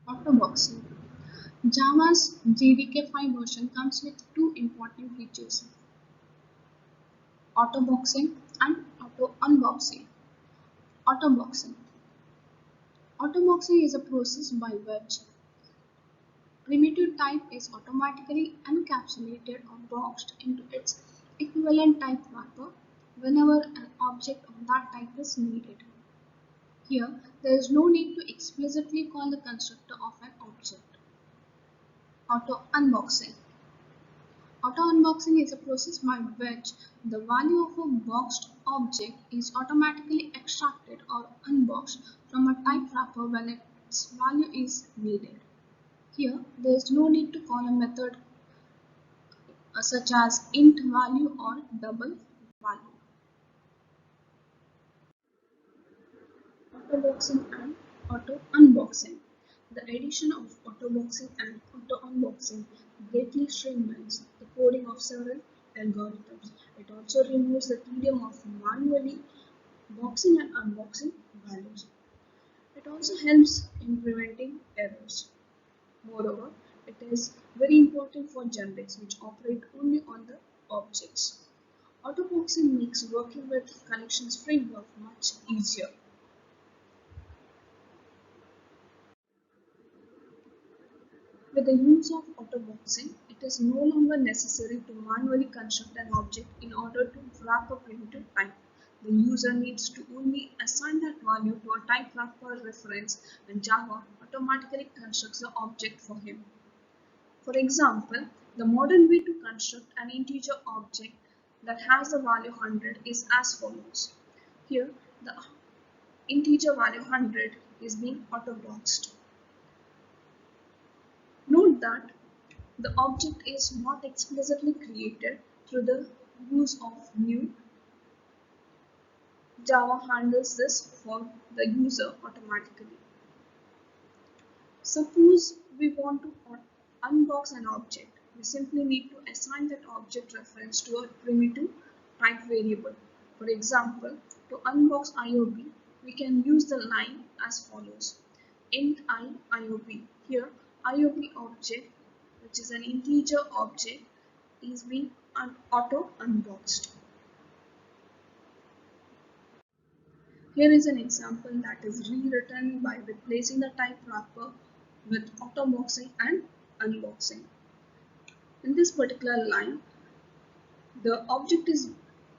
Autoboxing. Java's JDK5 version comes with two important features: autoboxing and auto-unboxing. Autoboxing. Autoboxing is a process by which primitive type is automatically encapsulated or boxed into its equivalent type wrapper whenever an object of that type is needed. Here, there is no need to explicitly call the constructor of an object. Auto-unboxing. Auto-unboxing is a process by which the value of a boxed object is automatically extracted or unboxed from a type wrapper when its value is needed. Here, there is no need to call a method such as int value or double value. Autoboxing and auto-unboxing. The addition of autoboxing and auto-unboxing greatly streamlines the coding of several algorithms. It also removes the tedium of manually boxing and unboxing values. It also helps in preventing errors. Moreover, it is very important for generics which operate only on the objects. Autoboxing makes working with collections framework much easier. With the use of autoboxing, it is no longer necessary to manually construct an object in order to wrap a primitive type. The user needs to only assign that value to a type wrapper reference and Java automatically constructs the object for him. For example, the modern way to construct an integer object that has the value 100 is as follows. Here, the integer value 100 is being autoboxed. Note that the object is not explicitly created through the use of new. Java handles this for the user automatically. Suppose we want to unbox an object. We simply need to assign that object reference to a primitive type variable. For example, to unbox IOB, we can use the line as follows. Int I IOB. Here, IOB object, which is an integer object, is being auto unboxed. Here is an example that is rewritten by replacing the type wrapper with autoboxing and unboxing. In this particular line, the object is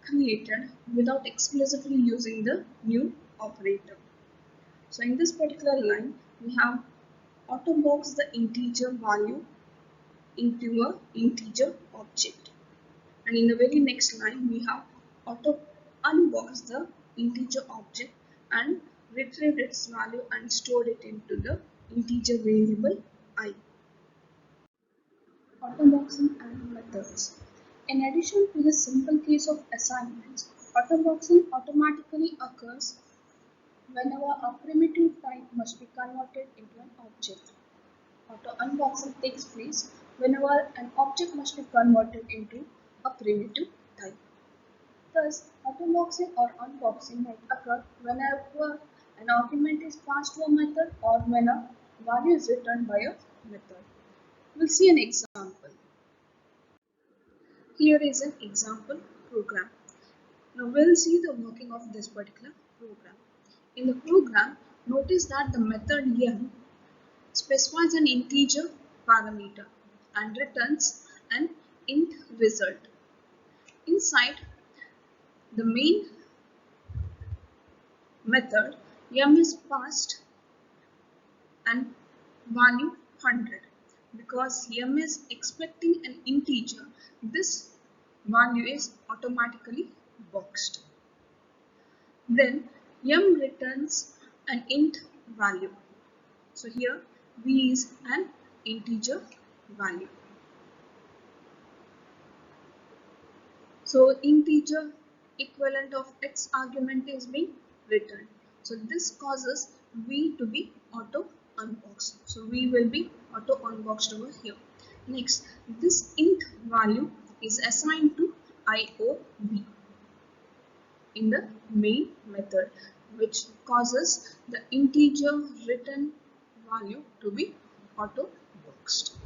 created without explicitly using the new operator. So in this particular line, we have autobox the integer value into a integer object. And in the very next line, we have auto unbox the integer object and retrieved its value and stored it into the integer variable I. Autoboxing and methods. In addition to the simple case of assignments, autoboxing automatically occurs whenever a primitive type must be converted into an object. Auto-unboxing takes place whenever an object must be converted into a primitive type. Thus, autoboxing or unboxing might occur whenever an argument is passed to a method or when a value is returned by a method. We'll see an example. Here is an example program. Now we'll see the working of this particular program. In the program, notice that the method yum specifies an integer parameter and returns an int result. Inside the main method, yum is passed and value 100. Because yum is expecting an integer, this value is automatically boxed. Then yum returns an int value. So here v is an integer value. So integer equivalent of x argument is being returned. So this causes v to be auto unboxed. So v will be auto unboxed over here. Next, this int value is assigned to IOB in the main method, which causes the integer return value to be auto boxed.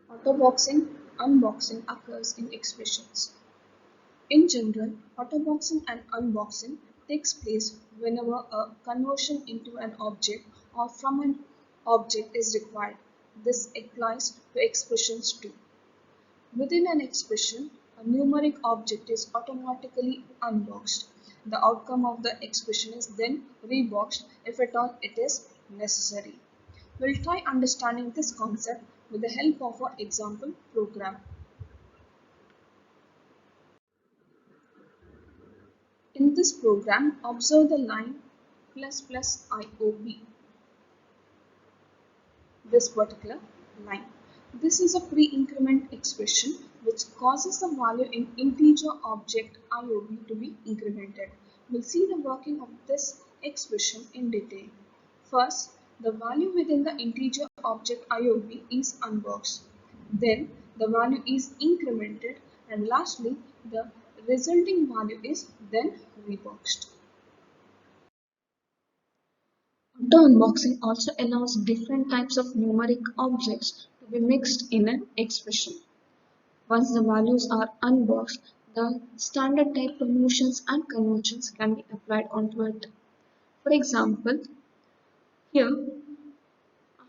Auto boxing, unboxing occurs in expressions. In general, autoboxing and unboxing takes place whenever a conversion into an object or from an object is required. This applies to expressions too. Within an expression, a numeric object is automatically unboxed. The outcome of the expression is then reboxed if at all it is necessary. We'll try understanding this concept with the help of our example program. In this program, observe the line plus plus IOB, this particular line. This is a pre-increment expression which causes the value in integer object IOB to be incremented. We'll see the working of this expression in detail. First, the value within the integer object IOB is unboxed. Then the value is incremented, and lastly the resulting value is then reboxed. Auto-unboxing also allows different types of numeric objects to be mixed in an expression. Once the values are unboxed, the standard type promotions and conventions can be applied onto it. For example, here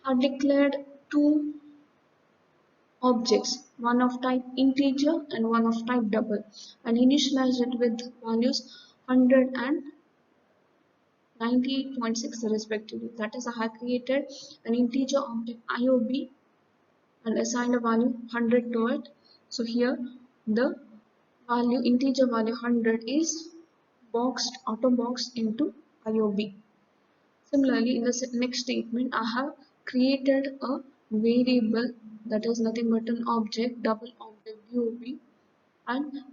I have declared two objects, one of type integer and one of type double, and initialized it with values 100 and 98.6 respectively. That is, I have created an integer object IOB and assigned a value 100 to it. So here the value integer value 100 is auto boxed into IOB. Similarly, in the next statement, I have created a variable that is nothing but an object, double object DOB, and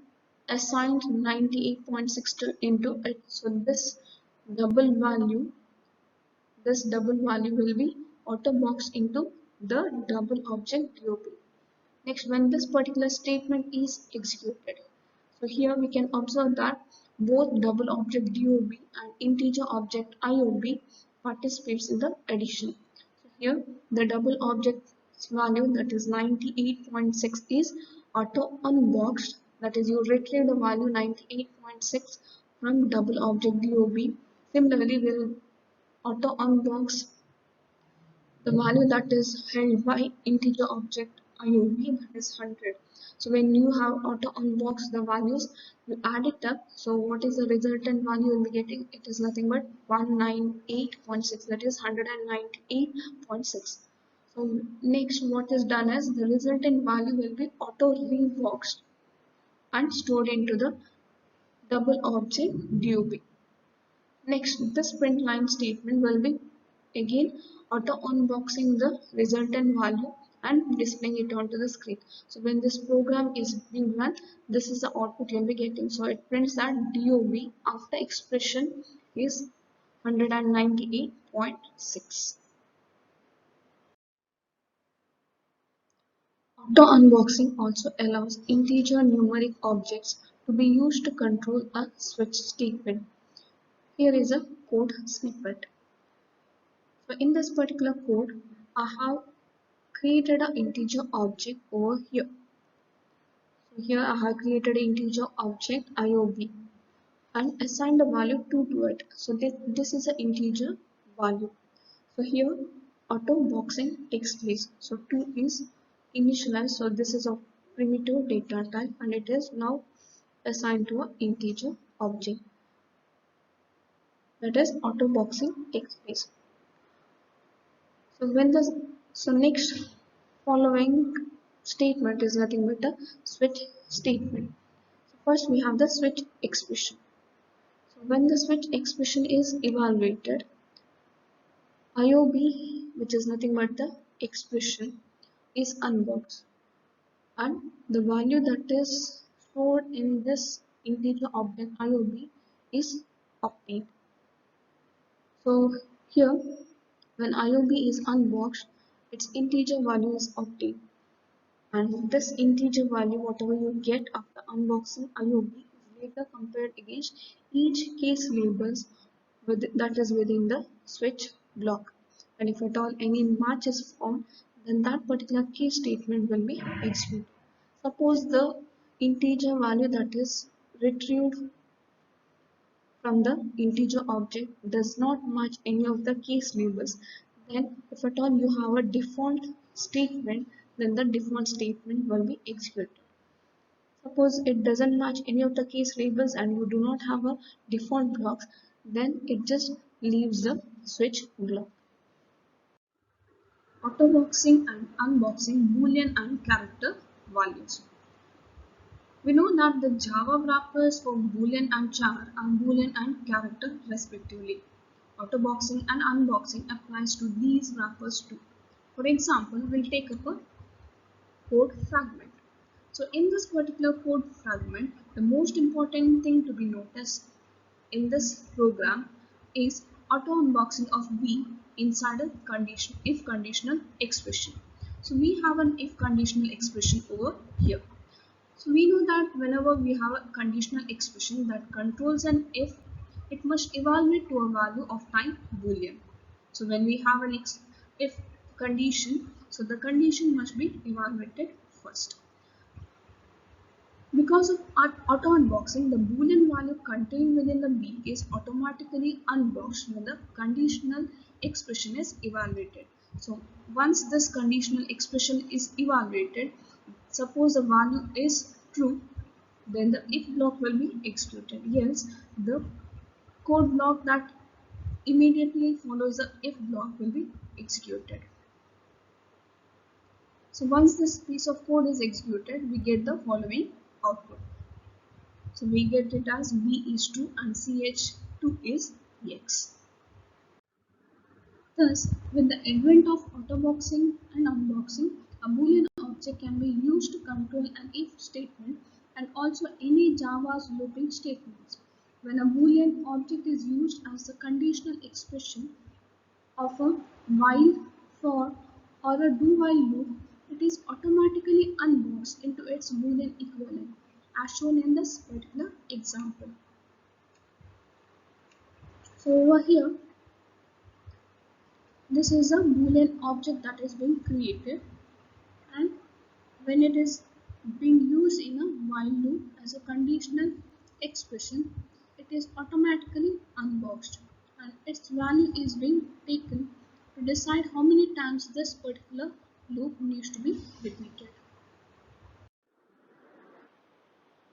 assigned 98.6 into it. So double value, this double value will be auto boxed into the double object DOB. Next, when this particular statement is executed, so here we can observe that both double object DOB and integer object IOB participates in the addition. So here the double object's value, that is 98.6, is auto unboxed, that is you retrieve the value 98.6 from double object DOB. Similarly, we'll auto unbox the value that is held by integer object IOB, that is 100. So when you have auto unbox the values, you add it up. So what is the resultant value you'll be getting? It is nothing but 198.6, that is 198.6. So next what is done is the resultant value will be auto reboxed and stored into the double object DOB. Next, this print line statement will be again auto unboxing the resultant value and displaying it onto the screen. So when this program is being run, this is the output you'll be getting. So it prints that DOB after expression is 198.6. Auto unboxing also allows integer numeric objects to be used to control a switch statement. Here is a code snippet. So in this particular code, I have created an integer object over here. So here I have created an integer object IOB and assigned a value 2 to it. So this is an integer value. So here auto boxing takes place. So 2 is initialized. So this is a primitive data type and it is now assigned to an integer object. That is auto boxing takes place. So next following statement is nothing but a switch statement. So first we have the switch expression. So when the switch expression is evaluated, IOB, which is nothing but the expression, is unboxed and the value that is stored in this integer object IOB is obtained. So here, when IOB is unboxed, its integer value is obtained. And this integer value, whatever you get after unboxing IOB, is later compared against each case labels that is within the switch block. And if at all any match is formed, then that particular case statement will be executed. Suppose the integer value that is retrieved from the integer object does not match any of the case labels, then if at all you have a default statement, then the default statement will be executed. Suppose it doesn't match any of the case labels and you do not have a default blocks, then it just leaves the switch block. Autoboxing and unboxing Boolean and character values. We know that the Java wrappers for Boolean and char are Boolean and character respectively. Autoboxing and unboxing applies to these wrappers too. For example, we'll take up a code fragment. So in this particular code fragment, the most important thing to be noticed in this program is auto unboxing of B inside a condition if conditional expression. So we have an if conditional expression over here. So we know that whenever we have a conditional expression that controls an if, it must evaluate to a value of type boolean. So when we have an if condition, so the condition must be evaluated first. Because of auto unboxing, the boolean value contained within the B is automatically unboxed when the conditional expression is evaluated. So once this conditional expression is evaluated, suppose the value is true, then the if block will be executed. Yes, the code block that immediately follows the if block will be executed. So once this piece of code is executed, we get the following output. So we get it as B is true and CH2 is X. Thus, with the advent of autoboxing and unboxing, a Boolean object can be used to control an if statement and also any Java's looping statements. When a Boolean object is used as a conditional expression of a while, for, or a do-while loop, it is automatically unboxed into its Boolean equivalent, as shown in this particular example. So over here, this is a Boolean object that is being created, and when it is being used in a while loop as a conditional expression, it is automatically unboxed and its value is being taken to decide how many times this particular loop needs to be repeated.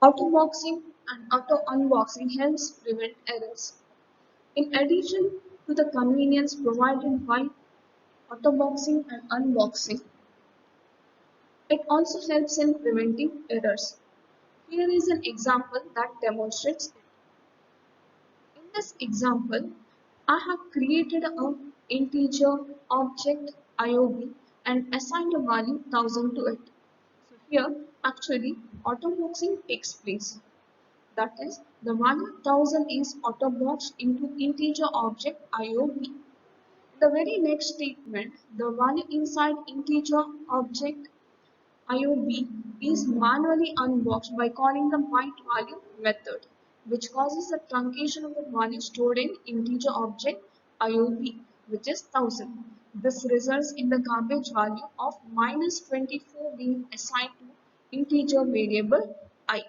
Autoboxing and auto unboxing helps prevent errors. In addition to the convenience provided by autoboxing and unboxing, it also helps in preventing errors. Here is an example that demonstrates it. In this example, I have created an integer object IOB and assigned a value 1000 to it. So here actually autoboxing takes place. That is, the value 1000 is autoboxed into integer object IOB. The very next statement, the value inside integer object IOB is manually unboxed by calling the byteValue method, which causes the truncation of the value stored in integer object IOB, which is 1000. This results in the garbage value of -24 being assigned to integer variable I.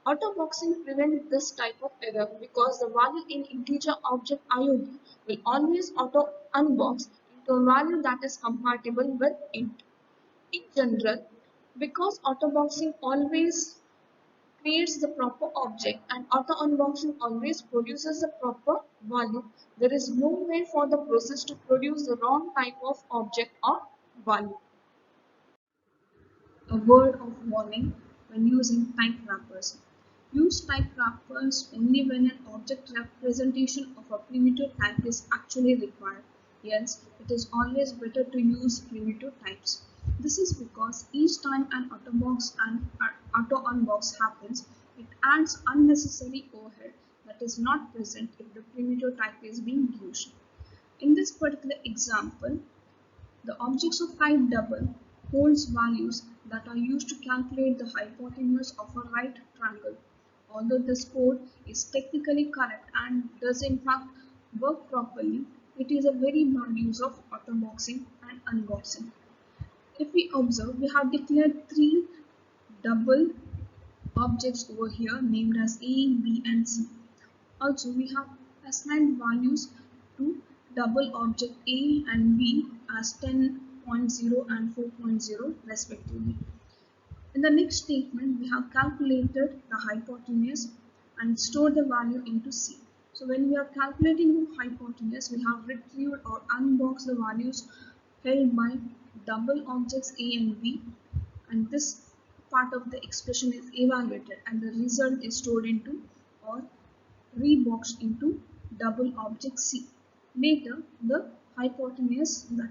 Autoboxing prevents this type of error because the value in integer object IOB will always auto unbox into a value that is compatible with int. In general, because autoboxing always creates the proper object and auto unboxing always produces the proper value, there is no way for the process to produce the wrong type of object or value. A word of warning when using type wrappers. Use type wrappers only when an object representation of a primitive type is actually required. Yes, it is always better to use primitive types. This is because each time an autobox and auto unbox happens, it adds unnecessary overhead that is not present if the primitive type is being used. In this particular example, the objects of type double holds values that are used to calculate the hypotenuse of a right triangle. Although this code is technically correct and does in fact work properly, it is a very bad use of autoboxing and unboxing. If we observe, we have declared three double objects over here named as A, B and C. Also, we have assigned values to double object A and B as 10.0 and 4.0 respectively. In the next statement, we have calculated the hypotenuse and stored the value into C. So when we are calculating the hypotenuse, we have retrieved or unboxed the values held by double objects A and B, and this part of the expression is evaluated and the result is stored into or reboxed into double object C. Later, the hypotenuse, that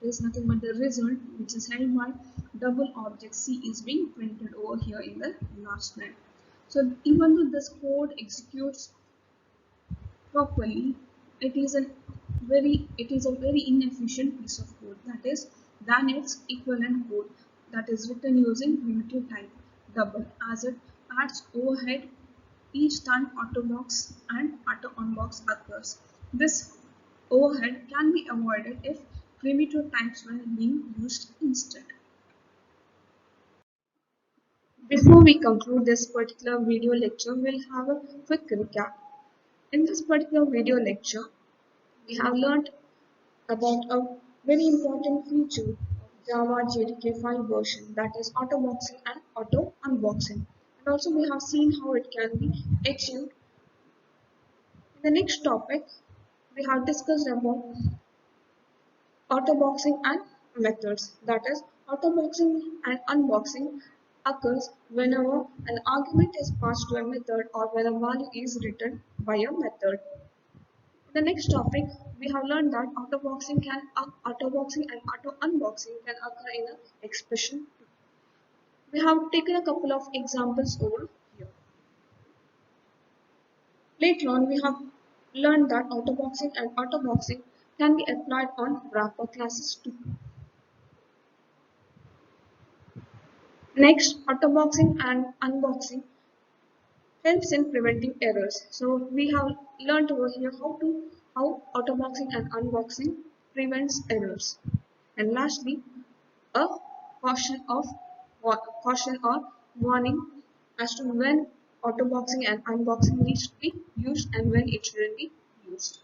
is nothing but the result which is held by double object C, is being printed over here in the last line. So even though this code executes properly, it is a very inefficient piece of code, that is than its equivalent code that is written using primitive type double, as it adds overhead each time autobox and auto unbox occurs. This overhead can be avoided if primitive types were being used instead. Before we conclude this particular video lecture, we'll have a quick recap. In this particular video lecture, we have learned about a very important feature of Java JDK 5 version, that is auto boxing and auto unboxing. And also we have seen how it can be achieved. In the next topic, we have discussed about auto boxing and methods. That is, auto boxing and unboxing occurs whenever an argument is passed to a method or when a value is written by a method. In the next topic, we have learned that auto boxing and auto unboxing can occur in an expression. We have taken a couple of examples over here. Later on, we have learned that auto boxing and auto boxing can be applied on wrapper classes too. Next, auto boxing and unboxing helps in preventing errors. So we have learned over here how auto boxing and unboxing prevents errors. And lastly, a caution of caution or warning as to when auto boxing and unboxing needs to be used and when it shouldn't be used.